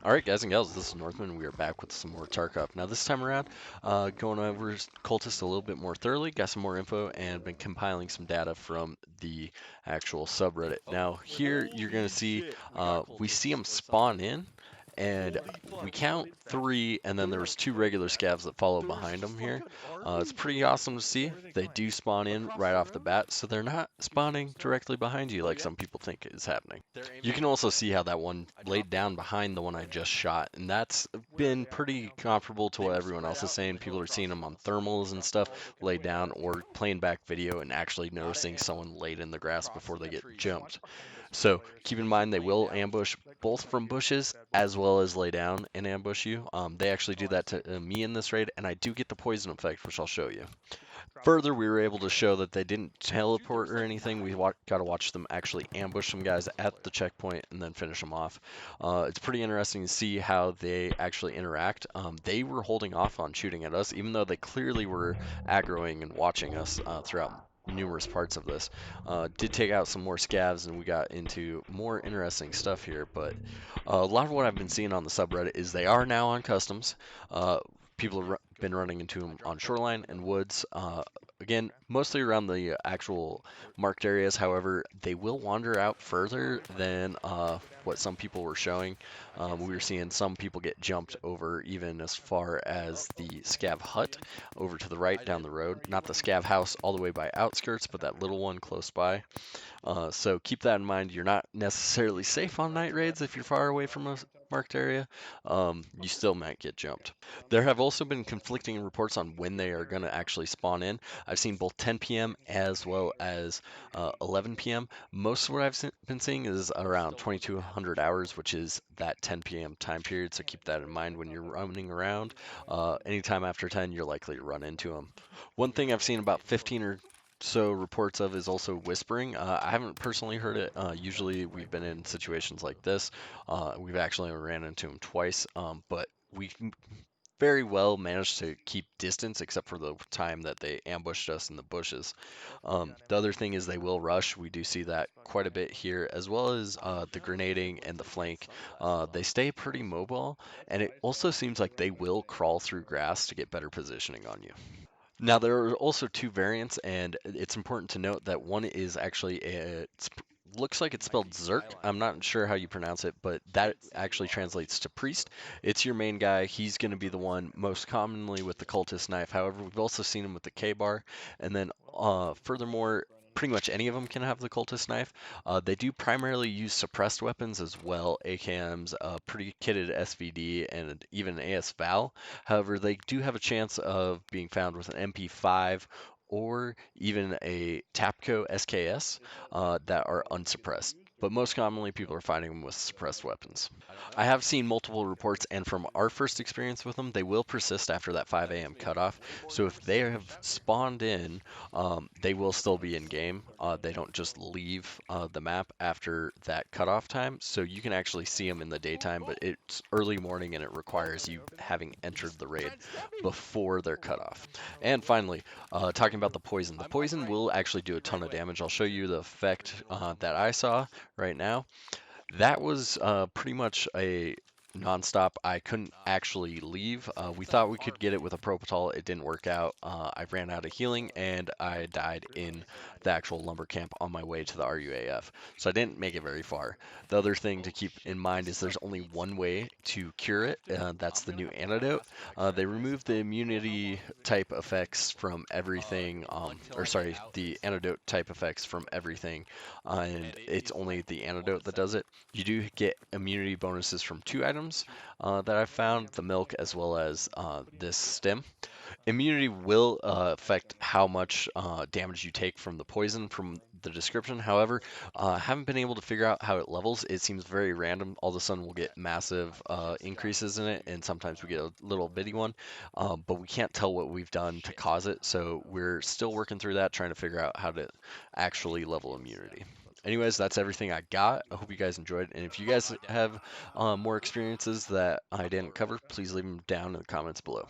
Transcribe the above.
Alright guys and gals, this is Northman. We are back with some more Tarkov. Now this time around, going over Cultist a little bit more thoroughly, got some more info, and been compiling some data from the actual subreddit. Now here you're going to see, we see them spawn in, and we count 3, and then there was 2 regular scavs that follow behind them here. It's pretty awesome to see. They do spawn in right off the bat, so they're not spawning directly behind you like some people think is happening. You can also see how that one laid down behind the one I just shot, and that's been pretty comparable to what everyone else is saying. People are seeing them on thermals and stuff laid down, or playing back video and actually noticing someone laid in the grass before they get jumped. So keep in mind they will ambush both from bushes as well as lay down and ambush you. They actually do that to me in this raid, and I do get the poison effect, which I'll show you. Further, we were able to show that they didn't teleport or anything. We got to watch them actually ambush some guys at the checkpoint and then finish them off. It's pretty interesting to see how they actually interact. They were holding off on shooting at us, even though they clearly were aggroing and watching us throughout numerous parts of this. Did take out some more scavs and we got into more interesting stuff here, but a lot of what I've been seeing on the subreddit is they are now on customs. People have been running into them on shoreline and woods. Again, mostly around the actual marked areas. However, they will wander out further than what some people were showing. We were seeing some people get jumped over even as far as the scav hut over to the right down the road. Not the scav house all the way by outskirts, but that little one close by. So keep that in mind. You're not necessarily safe on night raids if you're far away from a marked area. You still might get jumped. There have also been conflicting reports on when they are going to actually spawn in. I've seen both 10 p.m. as well as 11 p.m. Most of what I've been seeing is around 2200 hours, which is that 10 p.m. time period. So keep that in mind when you're running around. Anytime after 10, you're likely to run into them. One thing I've seen about 15 or so reports of is also whispering. I haven't personally heard it. Usually we've been in situations like this. We've actually ran into them twice, but we very well managed to keep distance except for the time that they ambushed us in the bushes. The other thing is they will rush. We do see that quite a bit here, as well as the grenading and the flank. They stay pretty mobile, and it also seems like they will crawl through grass to get better positioning on you. Now, there are also 2 variants, and it's important to note that one is actually looks like it's spelled Zerk. I'm not sure how you pronounce it, but that actually translates to priest. It's your main guy. He's going to be the one most commonly with the cultist knife. However, we've also seen him with the K-bar, and then furthermore, pretty much any of them can have the cultist knife. They do primarily use suppressed weapons as well, AKMs, pretty kitted SVD, and even AS Val. However, they do have a chance of being found with an MP5 or even a Tapco SKS that are unsuppressed. But most commonly, people are finding them with suppressed weapons. I have seen multiple reports, and from our first experience with them, they will persist after that 5 a.m. cutoff. So if they have spawned in, they will still be in game. They don't just leave the map after that cutoff time. So you can actually see them in the daytime, but it's early morning and it requires you having entered the raid before their cutoff. And finally, talking about the poison. The poison will actually do a ton of damage. I'll show you the effect that I saw right now. That was pretty much a nonstop. I couldn't actually leave. We thought we could get it with a Propital. It didn't work out. I ran out of healing and I died in the actual lumber camp on my way to the RUAF. So I didn't make it very far. The other thing to keep in mind is there's only one way to cure it. That's the new antidote. They removed the immunity type effects from everything, or sorry, the antidote type effects from everything, and it's only the antidote that does it. You do get immunity bonuses from 2 items that I've found, the milk as well as this stem. Immunity will affect how much damage you take from the poison from the description. However, I haven't been able to figure out how it levels. It seems very random. All of a sudden we'll get massive increases in it, and sometimes we get a little bitty one, but we can't tell what we've done to cause it. So we're still working through that, trying to figure out how to actually level immunity. Anyways, that's everything I got. I hope you guys enjoyed. And if you guys have more experiences that I didn't cover, please leave them down in the comments below.